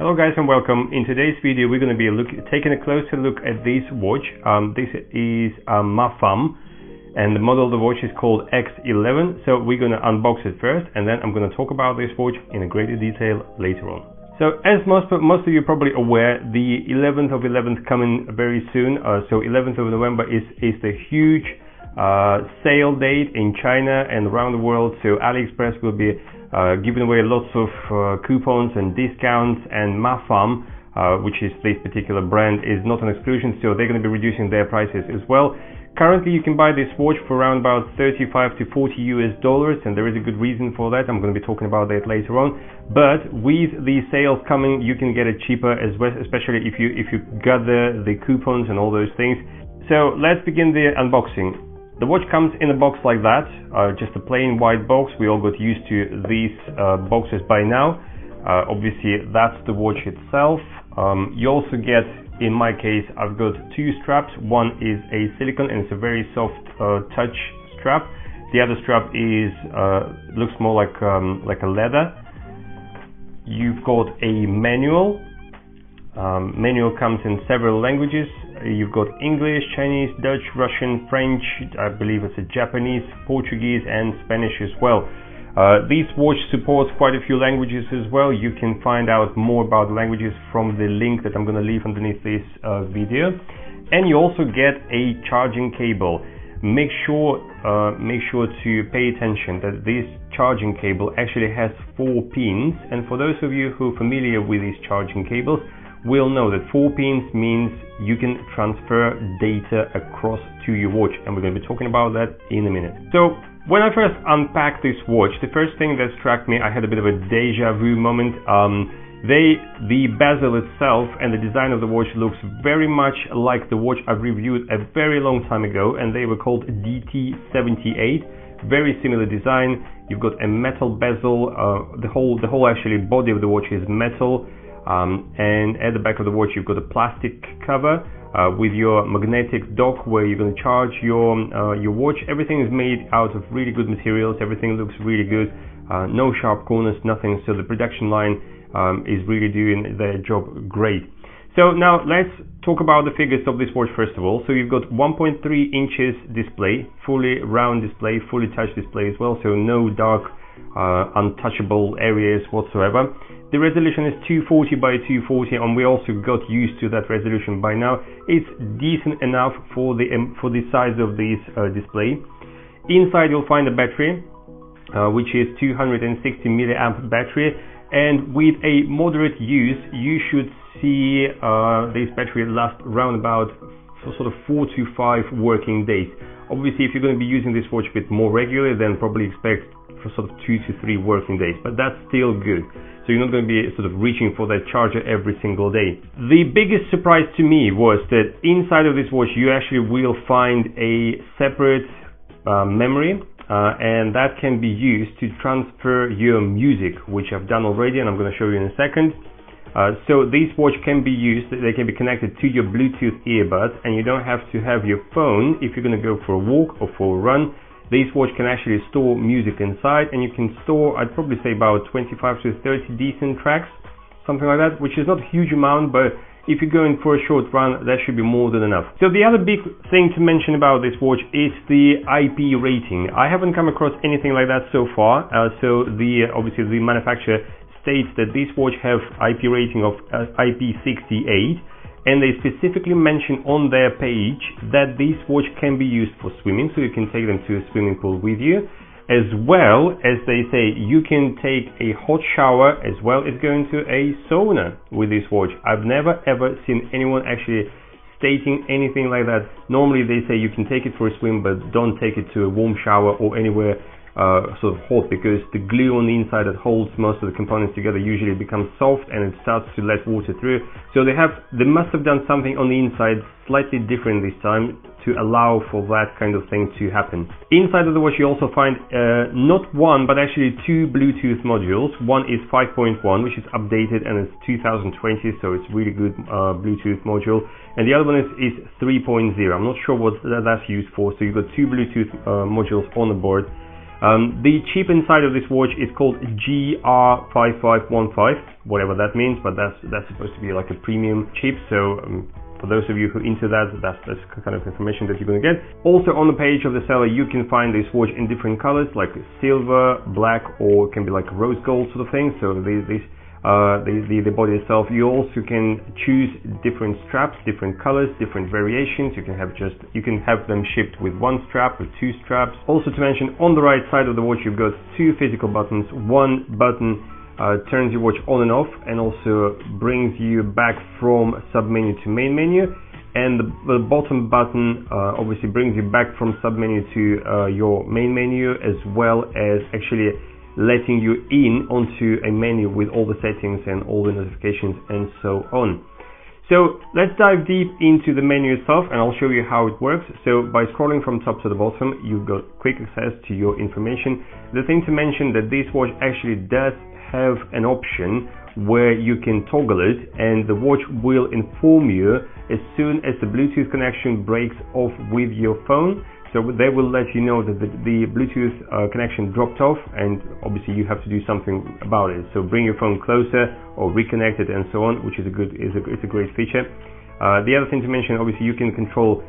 Hello guys and welcome. In today's video we're going to be taking a closer look at this watch. This is a MAFAM and the model of the watch is called X11. So we're going to unbox it first and then I'm going to talk about this watch in a greater detail later on. So as most of you are probably aware, the 11th of 11th coming very soon. So 11th of November is the huge sale date in China and around the world. So Aliexpress will be giving away lots of coupons and discounts, and MAFAM, which is this particular brand, is not an exclusion, so they're going to be reducing their prices as well. Currently you can buy this watch for around about $35 to $40 US, and there is a good reason for that. I'm going to be talking about that later on. But with the sales coming, you can get it cheaper as well, especially if you gather the coupons and all those things. So let's begin the unboxing. The watch comes in a box like that, just a plain white box. We all got used to these boxes by now. Obviously that's the watch itself. You also get, in my case, I've got two straps. One is a silicone and it's a very soft touch strap. The other strap is looks more like a leather. You've got a manual. Manual comes in several languages. You've got English, Chinese, Dutch, Russian, French, I believe it's a Japanese, Portuguese and Spanish as well. This watch supports quite a few languages as well. You can find out more about the languages from the link that I'm going to leave underneath this video. And you also get a charging cable. Make sure to pay attention that this charging cable actually has 4 pins, and for those of you who are familiar with these charging cables will know that 4 pins means you can transfer data across to your watch, and we're going to be talking about that in a minute. So when I first unpacked this watch, the first thing that struck me, I had a bit of a deja vu moment. The bezel itself and the design of the watch looks very much like the watch I've reviewed a very long time ago, and they were called DT78. Very similar design. You've got a metal bezel. The whole actually body of the watch is metal. And at the back of the watch you've got a plastic cover with your magnetic dock where you're going to charge your watch. Everything is made out of really good materials. Everything looks really good. No sharp corners, nothing. So the production line is really doing their job great. So now let's talk about the figures of this watch first of all. So you've got 1.3 inches display, fully round display, fully touch display as well. So no dark untouchable areas whatsoever. The resolution is 240 by 240, and we also got used to that resolution by now. It's decent enough for the size of this display. Inside you'll find a battery, which is 260 milliamp battery, and with a moderate use you should see this battery last around about sort of 4 to 5 working days. Obviously if you're going to be using this watch a bit more regularly, then probably expect for sort of 2 to 3 working days, but that's still good. So you're not going to be sort of reaching for that charger every single day. The biggest surprise to me was that inside of this watch you actually will find a separate memory, and that can be used to transfer your music, which I've done already and I'm going to show you in a second. So this watch can be used, they can be connected to your Bluetooth earbuds, and you don't have to have your phone if you're going to go for a walk or for a run. This watch can actually store music inside, and you can store, I'd probably say about 25 to 30 decent tracks, something like that, which is not a huge amount, but if you're going for a short run, that should be more than enough. So the other big thing to mention about this watch is the IP rating. I haven't come across anything like that so far. So obviously the manufacturer states that this watch have IP rating of IP68. And they specifically mention on their page that this watch can be used for swimming, so you can take them to a swimming pool with you, as well as they say you can take a hot shower as well as going to a sauna with this watch. I've never ever seen anyone actually stating anything like that. Normally they say you can take it for a swim, but don't take it to a warm shower or anywhere sort of hot, because the glue on the inside that holds most of the components together usually becomes soft and it starts to let water through. So they must have done something on the inside slightly different this time to allow for that kind of thing to happen. Inside of the watch you also find not one but actually 2 Bluetooth modules. One is 5.1, which is updated and it's 2020, so it's really good Bluetooth module, and the other one is 3.0. I'm not sure what that's used for. So you've got 2 Bluetooth modules on the board. The chip inside of this watch is called GR5515, whatever that means, but that's supposed to be like a premium chip. So for those of you who are into that, that's kind of information that you're going to get. Also on the page of the seller, you can find this watch in different colors, like silver, black, or it can be like rose gold sort of thing. So the body itself, you also can choose different straps, different colors, different variations. You can have them shipped with one strap or two straps. Also to mention, on the right side of the watch you've got two physical buttons. One button turns your watch on and off and also brings you back from sub-menu to main menu, and the bottom button obviously brings you back from sub-menu to your main menu, as well as actually letting you in onto a menu with all the settings and all the notifications and so on. So let's dive deep into the menu itself, and I'll show you how it works. So by scrolling from top to the bottom, you've got quick access to your information. The thing to mention that this watch actually does have an option where you can toggle it, and the watch will inform you as soon as the Bluetooth connection breaks off with your phone. So they will let you know that the Bluetooth connection dropped off, and obviously you have to do something about it. So bring your phone closer or reconnect it and so on, which is a great feature. The other thing to mention, obviously you can control